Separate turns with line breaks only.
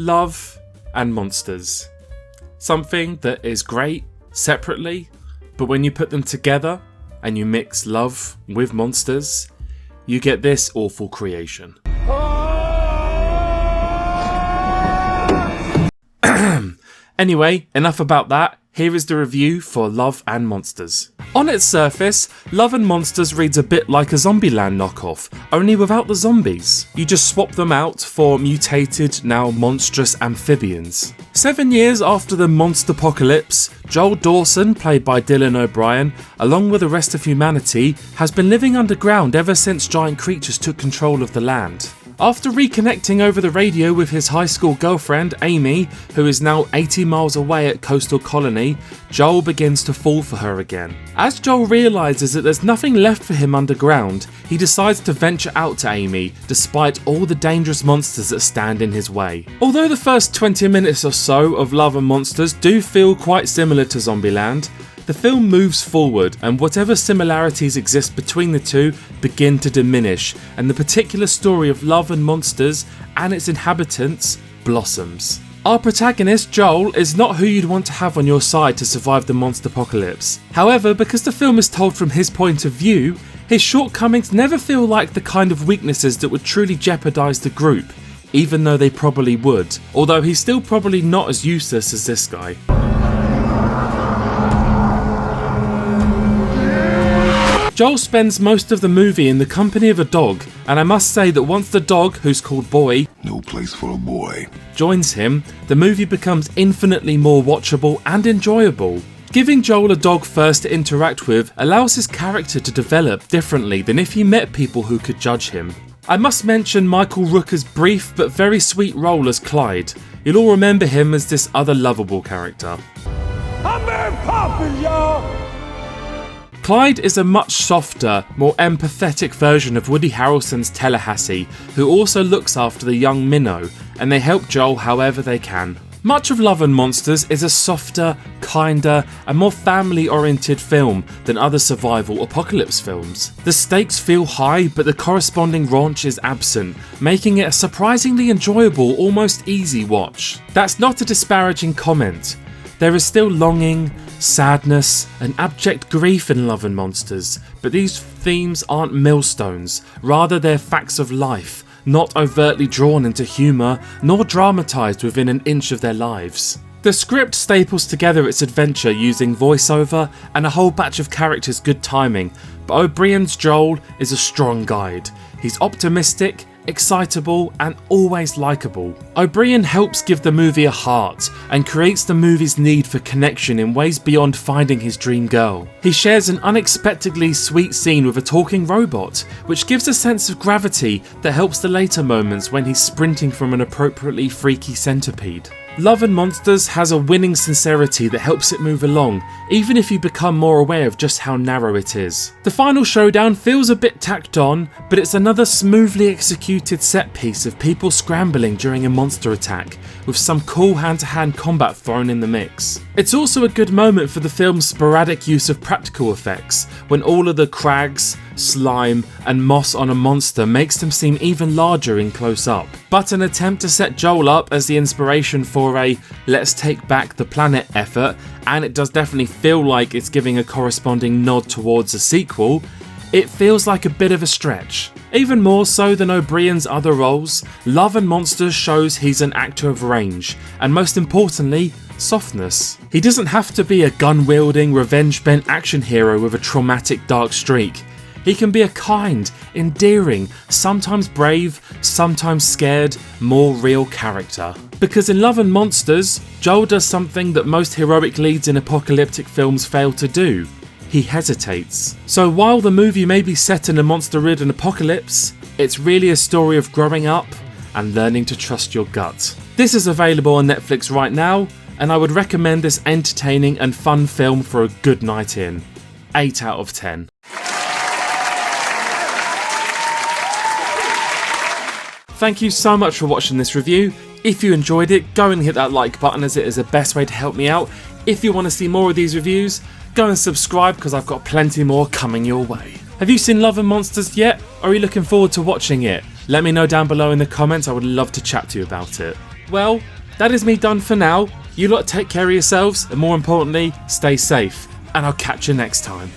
love, and monsters. Something that is great separately, but when you put them together and you mix love with monsters, you get this awful creation. Anyway, enough about that. Here is the review for Love and Monsters. On its surface, Love and Monsters reads a bit like a Zombieland knockoff, only without the zombies. You just swap them out for mutated, now monstrous amphibians. 7 years after the monster-apocalypse, Joel Dawson, played by Dylan O'Brien, along with the rest of humanity, has been living underground ever since giant creatures took control of the land. After reconnecting over the radio with his high school girlfriend, Amy, who is now 80 miles away at Coastal Colony, Joel begins to fall for her again. As Joel realises that there's nothing left for him underground, he decides to venture out to Amy, despite all the dangerous monsters that stand in his way. Although the first 20 minutes or so of Love and Monsters do feel quite similar to Zombieland, the film moves forward and whatever similarities exist between the two begin to diminish, and the particular story of Love and Monsters and its inhabitants blossoms. Our protagonist, Joel, is not who you'd want to have on your side to survive the monster apocalypse. However, because the film is told from his point of view, his shortcomings never feel like the kind of weaknesses that would truly jeopardise the group, even though they probably would, although he's still probably not as useless as this guy. Joel spends most of the movie in the company of a dog, and I must say that once the dog, who's called Boy,
no place for a boy,
joins him, the movie becomes infinitely more watchable and enjoyable. Giving Joel a dog first to interact with allows his character to develop differently than if he met people who could judge him. I must mention Michael Rooker's brief but very sweet role as Clyde. You'll all remember him as this other lovable character.
I'm Mary Poppins, y'all!
Clyde is a much softer, more empathetic version of Woody Harrelson's Tallahassee, who also looks after the young minnow, and they help Joel however they can. Much of Love and Monsters is a softer, kinder, and more family-oriented film than other survival apocalypse films. The stakes feel high, but the corresponding raunch is absent, making it a surprisingly enjoyable, almost easy watch. That's not a disparaging comment. There is still longing, sadness, and abject grief in Love and Monsters, but these themes aren't millstones, rather they're facts of life, not overtly drawn into humour, nor dramatised within an inch of their lives. The script staples together its adventure using voiceover and a whole batch of characters' good timing, but O'Brien's Joel is a strong guide. He's optimistic, excitable, and always likeable. O'Brien helps give the movie a heart and creates the movie's need for connection in ways beyond finding his dream girl. He shares an unexpectedly sweet scene with a talking robot, which gives a sense of gravity that helps the later moments when he's sprinting from an appropriately freaky centipede. Love and Monsters has a winning sincerity that helps it move along, even if you become more aware of just how narrow it is. The final showdown feels a bit tacked on, but it's another smoothly executed set piece of people scrambling during a monster attack, with some cool hand-to-hand combat thrown in the mix. It's also a good moment for the film's sporadic use of practical effects, when all of the crags, slime, and moss on a monster makes them seem even larger in close-up. But an attempt to set Joel up as the inspiration for a "let's take back the planet" effort, and it does definitely feel like it's giving a corresponding nod towards a sequel, it feels like a bit of a stretch. Even more so than O'Brien's other roles, Love and Monsters shows he's an actor of range, and most importantly, softness. He doesn't have to be a gun-wielding, revenge-bent action hero with a traumatic dark streak. He can be a kind, endearing, sometimes brave, sometimes scared, more real character. Because in Love and Monsters, Joel does something that most heroic leads in apocalyptic films fail to do. He hesitates. So while the movie may be set in a monster-ridden apocalypse, it's really a story of growing up and learning to trust your gut. This is available on Netflix right now, and I would recommend this entertaining and fun film for a good night in. 8 out of 10. Thank you so much for watching this review. If you enjoyed it, go and hit that like button, as it is the best way to help me out. If you want to see more of these reviews, go and subscribe, because I've got plenty more coming your way. Have you seen Love and Monsters yet? Or are you looking forward to watching it? Let me know down below in the comments. I would love to chat to you about it. well, that is me done for now. You lot take care of yourselves, and more importantly, stay safe. And I'll catch you next time.